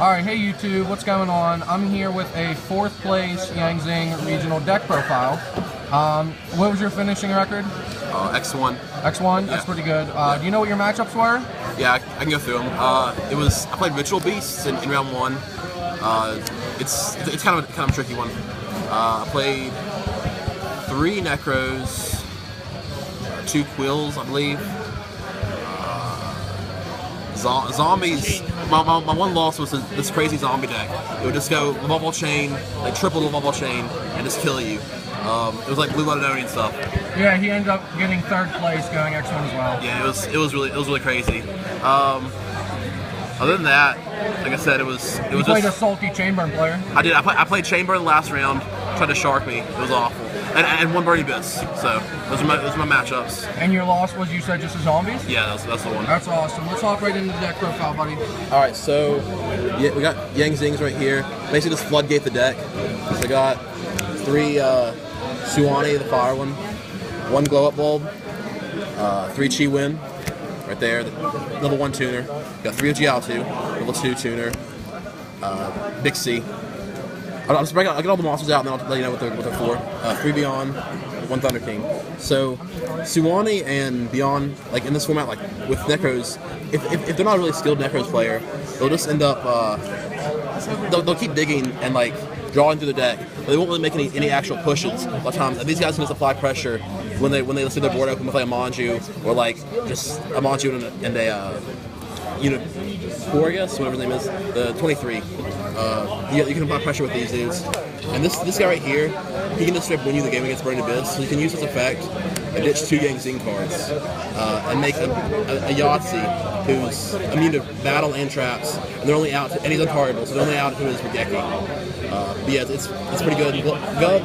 Alright, hey YouTube, what's going on? I'm here with a 4th place Yangzing Regional deck profile. What was your finishing record? X1. X1? That's pretty good. Do you know what your matchups were? Yeah, I can go through them. I played Ritual Beasts in round 1. It's kind of a tricky one. I played 3 Necros, 2 Quills, I believe. Zombies. My one loss was this crazy zombie deck. It would just go Level Chain, like triple the Level Chain, and just kill you. It was like Blue Leonardi and stuff. Yeah, he ended up getting 3rd place going X1 as well. Yeah, it was really crazy. Other than that, like I said, it was You played a salty Chainburn player. I did. I played Chamber in the last round. Tried to shark me. It was awful. And one Burning Abyss. So those are my matchups. And your loss was, you said, just the zombies? Yeah, that's the one. That's awesome. Let's hop right into the deck profile, buddy. All right, so yeah, we got Yangzings right here. Basically, just floodgate the deck. So I got 3 Suwani, the fire one, 1 Glow Up Bulb, 3 Chi Win, right there, the level 1 tuner. Got 3 Jiaotu, level 2 tuner, Big C. I'll get all the monsters out, and then I'll let you know what they're for. 3 Beyond, 1 Thunder King. So, Suwani and Beyond, like in this format, like with Necros, if they're not a really skilled Necros player, they'll just end up, they'll keep digging and like drawing through the deck, but they won't really make any actual pushes a lot of times. And these guys can just apply pressure when they see their board open with like a Manju, or like just a Manju and a Unit 4, I guess, whatever his name is, the 23. You can apply pressure with these dudes. And this guy right here, he can just straight win you the game against Burning Abyss, so you can use this effect and ditch 2 Yangzing cards and make a Yahtzee who's immune to battle and traps, and they're only out to, and he's untargetable, so they're only out to his Regeki. But yeah, it's pretty good. Gub,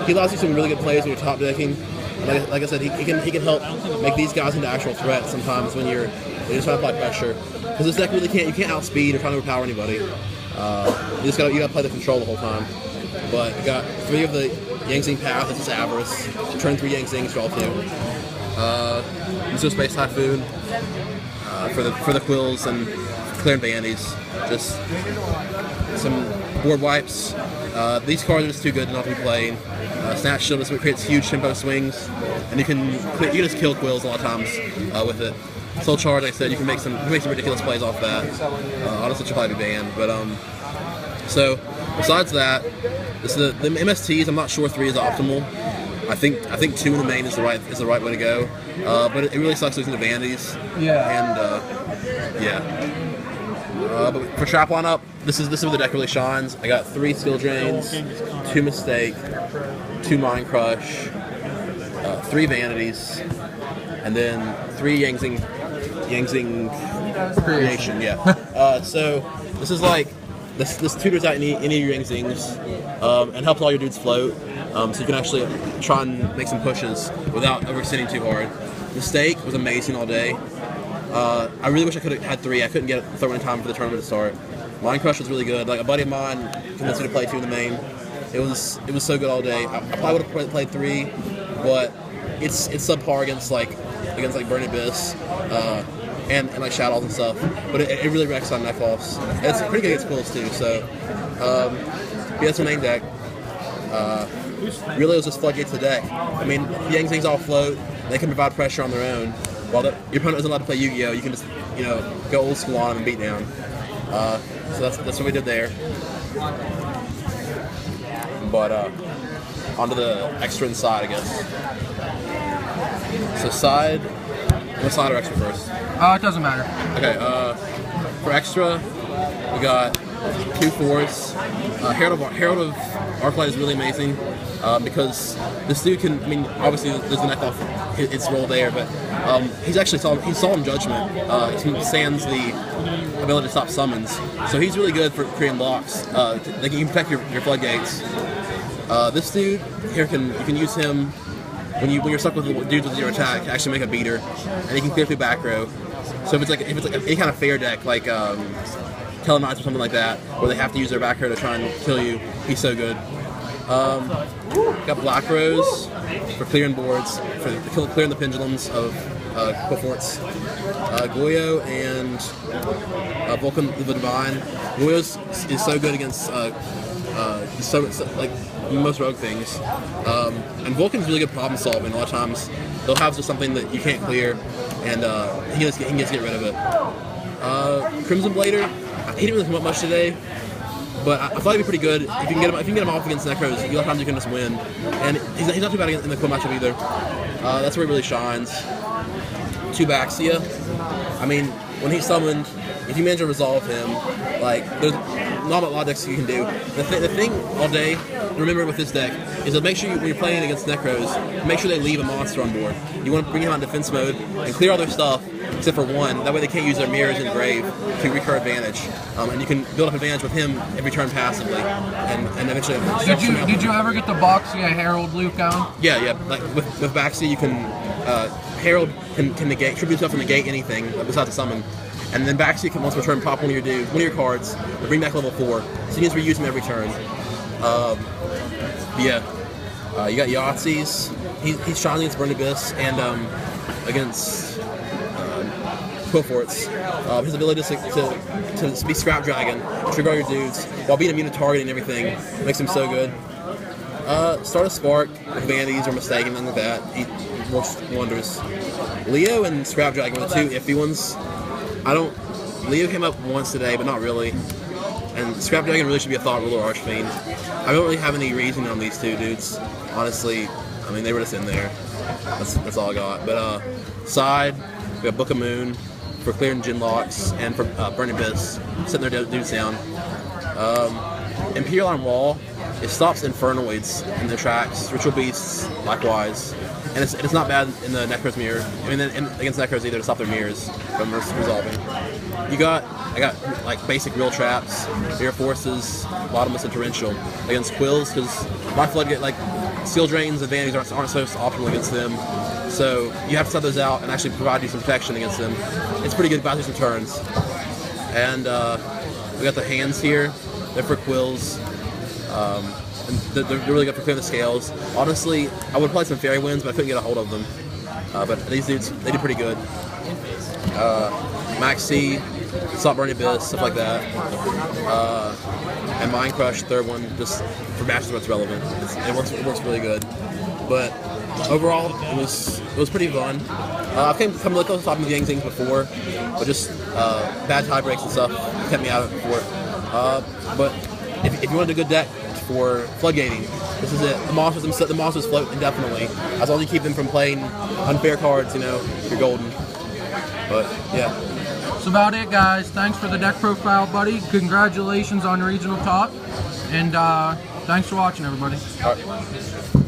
he allows you some really good plays when you're top decking. Like I said, he can help make these guys into actual threats sometimes when you're just trying to apply pressure. Because this deck really you can't outspeed or try to overpower anybody. You gotta play the control the whole time. But you got 3 of the Yangzing Path. This is Avarice. Turn 3 Yangzings, draw 2. Use Space Typhoon for the Quills and clearing Vanities. Just some board wipes. These cards are just too good not to be playing. Snatch Shield just creates huge tempo swings, and you can just kill Quills a lot of times with it. Soul Charge, like I said, you can make some ridiculous plays off that. Honestly, should probably be banned. But so besides that, the MSTs. I'm not sure 3 is optimal. I think 2 in the main is the right way to go. But it really sucks losing to Vanities. Yeah. And yeah. But for trap lineup, this is where the deck really shines. I got 3 Skill Drains, 2 Mistake, 2 Mind Crush, 3 Vanities, and then 3 Yangzing Creation. Yeah. So this is like this tutors out any of your Yangzings and helps all your dudes float. So you can actually try and make some pushes without overextending too hard. Mistake was amazing all day. I really wish I could have had 3. I couldn't get it thrown in time for the tournament to start. Mind Crush was really good. Like a buddy of mine convinced me to play 2 in the main. It was so good all day. I probably would have played 3, but it's subpar against like Burning Abyss and like Shadows and stuff. But it really wrecks on knockoffs. It's pretty good against Quills too. So yeah, that's the main deck. Really, it was just floodgates the deck. I mean, Yangzings all float. They can provide pressure on their own. While your opponent isn't allowed to play Yu-Gi-Oh, you can just go old school on them and beat down. So that's what we did there. But onto the extra inside, I guess. So side, what side or extra first? It doesn't matter. Okay. For extra, we got 2 4s. Herald of Arclight is really amazing because this dude can. I mean, obviously there's the neck off its role there, but he's Solemn Judgment. He stands the ability to stop summons, so he's really good for creating blocks. Like you can protect your floodgates. This dude here you can use him when you're stuck with dudes with 0 attack. Actually make a beater, and he can clear through back row. So if it's like any kind of fair deck like Telemites or something like that, where they have to use their back row to try and kill you, he's so good. Got Black Rose for clearing boards, for clearing the pendulums of Quillforts, Goyo and Vulcan the Divine. Goyo is so good against so like most rogue things, and Vulcan's really good problem solving. A lot of times they'll have just something that you can't clear, and he can just get rid of it. Crimson Blader, he didn't really come up much today, but I thought he'd be pretty good if you can get him off against Necros. A lot of times you can just win, and he's not too bad in the quill matchup either. That's where he really shines. 2 Baxia. I mean, when he's summoned, if you manage to resolve him, like there's not a lot of decks you can do. The thing all day to remember with this deck is to make sure when you're playing against Necros, make sure they leave a monster on board. You want to bring him on defense mode and clear all their stuff except for one. That way they can't use their mirrors in grave to recur advantage, and you can build up advantage with him every turn passively, and eventually. Did you ever get the Baxia Herald loop down? Yeah. Like with Baxia, you can Herald can negate, tribute stuff to negate anything besides a summon. And then Baxia can once per turn pop one of your cards, and bring back level 4. So you can just reuse them every turn. You got Yahtzees. He's shining against Burning Abyss and against Quillforts. His ability to be Scrap Dragon, trigger all your dudes while being immune to target and everything makes him so good. Start a Spark with Vanities or Mistake, anything like that. He works wonders. Leo and Scrap Dragon were the 2 iffy ones. Leo came up once today, but not really. And Scrap Dragon really should be a Thought Ruler or Archfiend. I don't really have any reasoning on these 2 dudes. Honestly, I mean, they were just in there. That's all I got. But side, we have Book of Moon for clearing Gin Locks and for Burning Abyss, setting their dudes down. Imperial on Wall, it stops Infernoids in their tracks. Ritual Beasts, likewise. And it's not bad in the Necros mirror. I mean, against Necros either to stop their mirrors from resolving. I got like basic real traps, Air Forces, Bottomless, and Torrential against Quills because my Floodgate, like Seal Drain's advantages aren't so optimal against them. So you have to set those out and actually provide you some protection against them. It's pretty good to buy through some turns. And we got the hands here. They're for Quills. And they're really good for clearing the scales. Honestly, I would play some Fairy Winds, but I couldn't get a hold of them. But these dudes, they do pretty good. Maxi, Stop Burning Abyss, stuff like that. And Mind Crush, third one, just for matches where it's relevant. It works really good. But overall, it was pretty fun. I've come to look on top of the Yang Zings before, but just bad tie breaks and stuff kept me out of it before. But if you wanted a good deck for floodgating, this is it. The monsters float indefinitely. As long as you keep them from playing unfair cards, you're golden. But yeah. That's about it, guys. Thanks for the deck profile, buddy. Congratulations on regional top. And thanks for watching, everybody. All right.